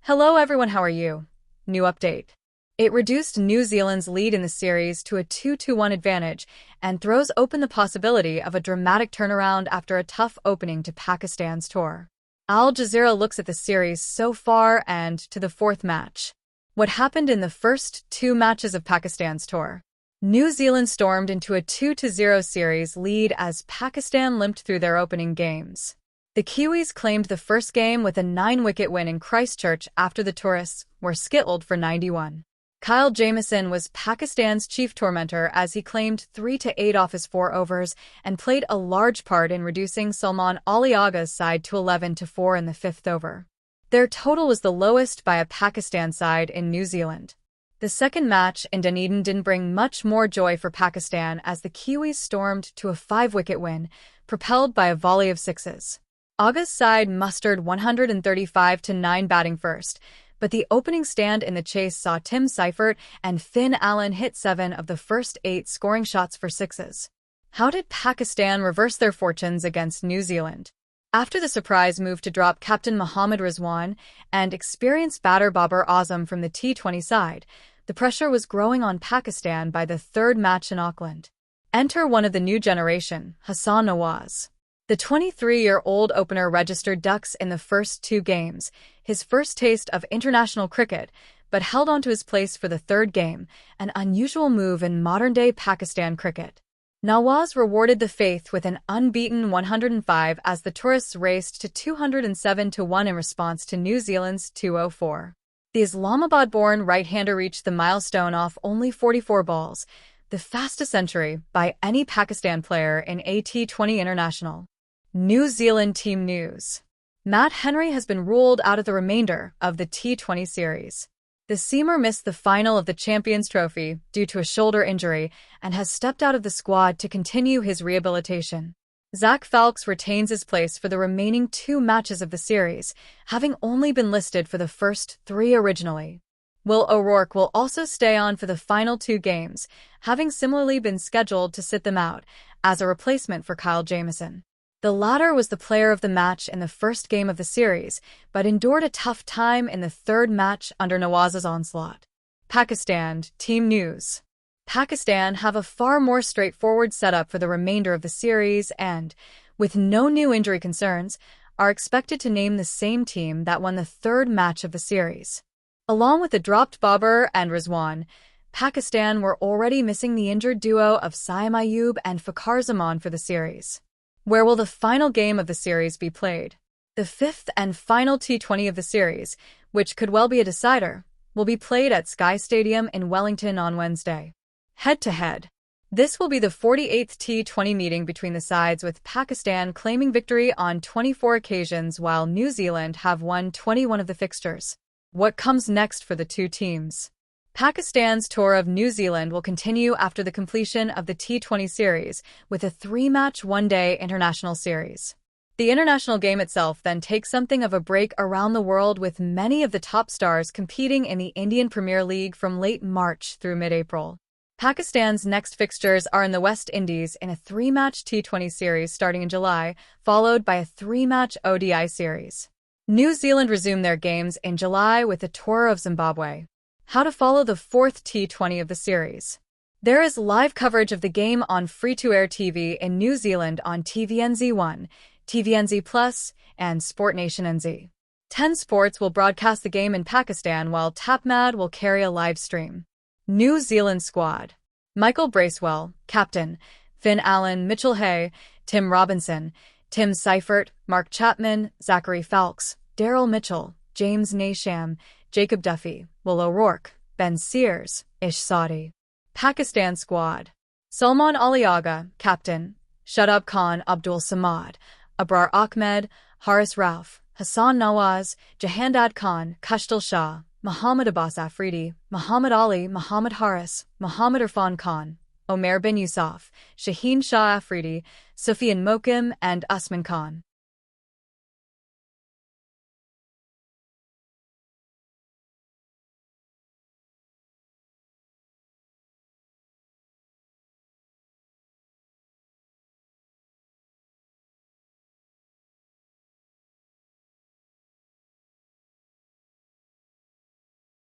Hello everyone, how are you? New update. It reduced New Zealand's lead in the series to a 2-1 advantage and throws open the possibility of a dramatic turnaround after a tough opening to Pakistan's tour. Al Jazeera looks at the series so far and to the fourth match. What happened in the first two matches of Pakistan's tour? New Zealand stormed into a 2-0 series lead as Pakistan limped through their opening games. The Kiwis claimed the first game with a 9-wicket win in Christchurch after the tourists were skittled for 91. Kyle Jamieson was Pakistan's chief tormentor as he claimed 3-8 off his 4 overs and played a large part in reducing Salman Ali Agha's side to 11-4 in the 5th over. Their total was the lowest by a Pakistan side in New Zealand. The second match in Dunedin didn't bring much more joy for Pakistan as the Kiwis stormed to a 5-wicket win, propelled by a volley of sixes. Agha's side mustered 135-9 batting first, but the opening stand in the chase saw Tim Seifert and Finn Allen hit 7 of the first 8 scoring shots for sixes. How did Pakistan reverse their fortunes against New Zealand? After the surprise move to drop captain Mohammad Rizwan and experienced batter Babar Azam from the T20 side, the pressure was growing on Pakistan by the third match in Auckland. Enter one of the new generation, Hassan Nawaz. The 23-year-old opener registered ducks in the first 2 games, his first taste of international cricket, but held on to his place for the third game, an unusual move in modern-day Pakistan cricket. Nawaz rewarded the faith with an unbeaten 105 as the tourists raced to 207-1 in response to New Zealand's 204. The Islamabad-born right-hander reached the milestone off only 44 balls, the fastest century by any Pakistan player in a T20 international. New Zealand team news. Matt Henry has been ruled out of the remainder of the T20 series. The seamer missed the final of the Champions Trophy due to a shoulder injury and has stepped out of the squad to continue his rehabilitation. Zach Falks retains his place for the remaining 2 matches of the series, having only been listed for the first 3 originally. Will O'Rourke will also stay on for the final 2 games, having similarly been scheduled to sit them out as a replacement for Kyle Jamieson. The latter was the player of the match in the first game of the series, but endured a tough time in the third match under Nawaz's onslaught. Pakistan team news. Pakistan have a far more straightforward setup for the remainder of the series and, with no new injury concerns, are expected to name the same team that won the third match of the series. Along with the dropped Babar and Rizwan, Pakistan were already missing the injured duo of Saim Ayub and Fakhar Zaman for the series. Where will the final game of the series be played? The 5th and final T20 of the series, which could well be a decider, will be played at Sky Stadium in Wellington on Wednesday. Head-to-head. This will be the 48th T20 meeting between the sides, with Pakistan claiming victory on 24 occasions while New Zealand have won 21 of the fixtures. What comes next for the 2 teams? Pakistan's tour of New Zealand will continue after the completion of the T20 series with a 3-match one-day international series. The international game itself then takes something of a break around the world, with many of the top stars competing in the Indian Premier League from late March through mid-April. Pakistan's next fixtures are in the West Indies in a 3-match T20 series starting in July, followed by a 3-match ODI series. New Zealand resume their games in July with a tour of Zimbabwe. How to follow the 4th T20 of the series. There is live coverage of the game on free-to-air TV in New Zealand on TVNZ1, TVNZ Plus, and SportNation NZ. 10 Sports will broadcast the game in Pakistan while TapMad will carry a live stream. New Zealand squad. Michael Bracewell, captain, Finn Allen, Mitchell Hay, Tim Robinson, Tim Seifert, Mark Chapman, Zachary Falks, Daryl Mitchell, James Nasham, Jacob Duffy, Will O'Rourke, Ben Sears, Ish Saudi. Pakistan squad. Salman Ali Agha, captain, Shadab Khan Abdul Samad, Abrar Ahmed, Haris Rauf, Hassan Nawaz, Jahandad Khan, Kushtal Shah, Muhammad Abbas Afridi, Muhammad Ali, Muhammad Haris, Muhammad Irfan Khan, Omer bin Yusuf, Shaheen Shah Afridi, Sufyan Mokim, and Usman Khan.